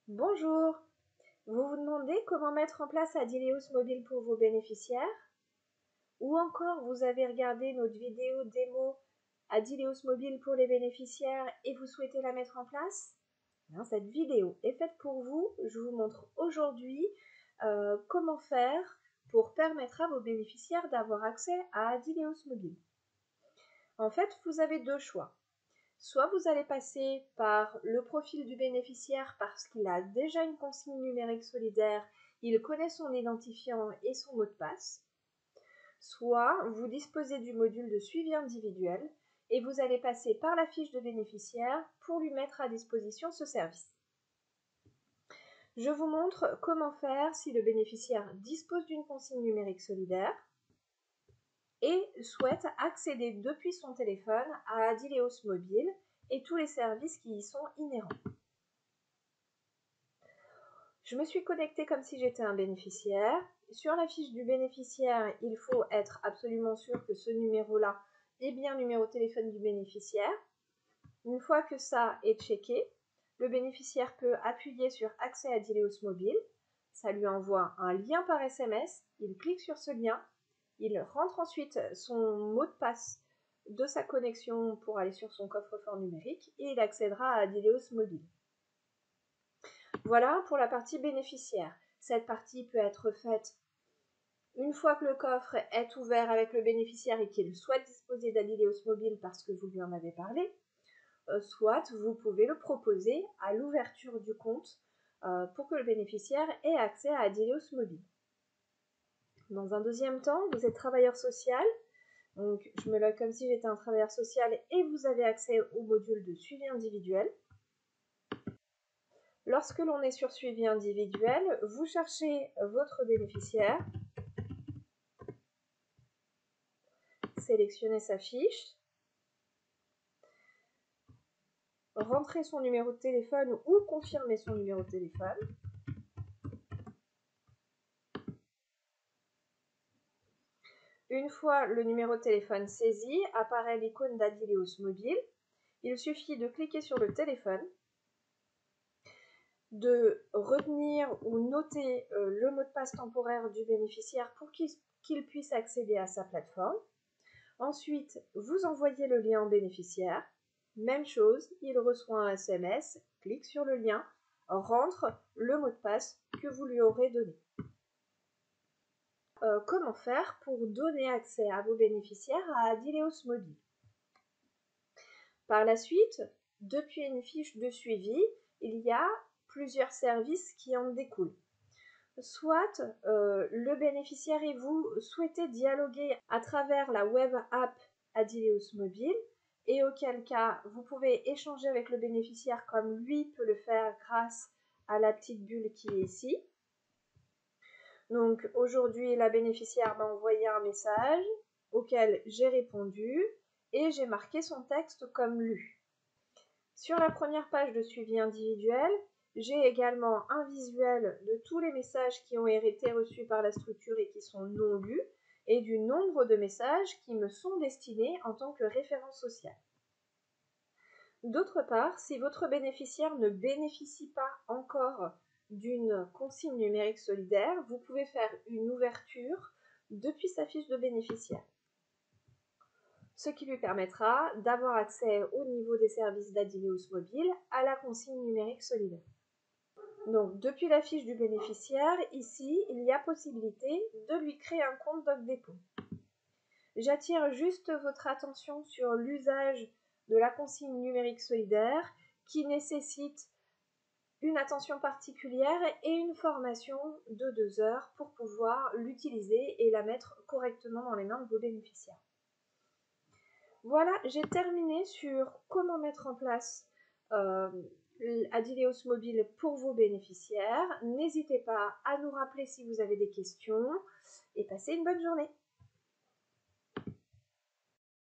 Bonjour, vous vous demandez comment mettre en place Adileos Mobile pour vos bénéficiaires? Ou encore vous avez regardé notre vidéo démo Adileos Mobile pour les bénéficiaires et vous souhaitez la mettre en place? Cette vidéo est faite pour vous. Je vous montre aujourd'hui comment faire pour permettre à vos bénéficiaires d'avoir accès à Adileos Mobile. En fait, vous avez deux choix. Soit vous allez passer par le profil du bénéficiaire parce qu'il a déjà une consigne numérique solidaire, il connaît son identifiant et son mot de passe. Soit vous disposez du module de suivi individuel et vous allez passer par la fiche de bénéficiaire pour lui mettre à disposition ce service. Je vous montre comment faire si le bénéficiaire dispose d'une consigne numérique solidaire et souhaite accéder depuis son téléphone à Adileos Mobile et tous les services qui y sont inhérents. Je me suis connectée comme si j'étais un bénéficiaire. Sur la fiche du bénéficiaire, il faut être absolument sûr que ce numéro-là est bien le numéro de téléphone du bénéficiaire. Une fois que ça est checké, le bénéficiaire peut appuyer sur Accès à Adileos Mobile. Ça lui envoie un lien par SMS. Il clique sur ce lien. Il rentre ensuite son mot de passe de sa connexion pour aller sur son coffre-fort numérique et il accédera à Adileos Mobile. Voilà pour la partie bénéficiaire. Cette partie peut être faite une fois que le coffre est ouvert avec le bénéficiaire et qu'il souhaite disposer d'Adileos Mobile parce que vous lui en avez parlé, soit vous pouvez le proposer à l'ouverture du compte pour que le bénéficiaire ait accès à Adileos Mobile. Dans un deuxième temps, vous êtes travailleur social, donc je me log comme si j'étais un travailleur social et vous avez accès au module de suivi individuel. Lorsque l'on est sur suivi individuel, vous cherchez votre bénéficiaire, sélectionnez sa fiche, rentrez son numéro de téléphone ou confirmez son numéro de téléphone. Une fois le numéro de téléphone saisi, apparaît l'icône d'Adileos Mobile. Il suffit de cliquer sur le téléphone, de retenir ou noter le mot de passe temporaire du bénéficiaire pour qu'il puisse accéder à sa plateforme. Ensuite, vous envoyez le lien au bénéficiaire. Même chose, il reçoit un SMS, clique sur le lien, rentre le mot de passe que vous lui aurez donné. Comment faire pour donner accès à vos bénéficiaires à Adileos Mobile? Par la suite, depuis une fiche de suivi, il y a plusieurs services qui en découlent. Soit le bénéficiaire et vous souhaitez dialoguer à travers la web app Adileos Mobile, et auquel cas vous pouvez échanger avec le bénéficiaire comme lui peut le faire grâce à la petite bulle qui est ici. Donc aujourd'hui, la bénéficiaire m'a envoyé un message auquel j'ai répondu et j'ai marqué son texte comme lu. Sur la première page de suivi individuel, j'ai également un visuel de tous les messages qui ont été reçus par la structure et qui sont non lus, et du nombre de messages qui me sont destinés en tant que référent social. D'autre part, si votre bénéficiaire ne bénéficie pas encore d'une consigne numérique solidaire, vous pouvez faire une ouverture depuis sa fiche de bénéficiaire, ce qui lui permettra d'avoir accès au niveau des services d'Adileos Mobile à la consigne numérique solidaire. Donc, depuis la fiche du bénéficiaire, ici, il y a possibilité de lui créer un compte DocDépôt. J'attire juste votre attention sur l'usage de la consigne numérique solidaire qui nécessite une attention particulière et une formation de 2 heures pour pouvoir l'utiliser et la mettre correctement dans les mains de vos bénéficiaires. Voilà, j'ai terminé sur comment mettre en place Adileos Mobile pour vos bénéficiaires. N'hésitez pas à nous rappeler si vous avez des questions et passez une bonne journée.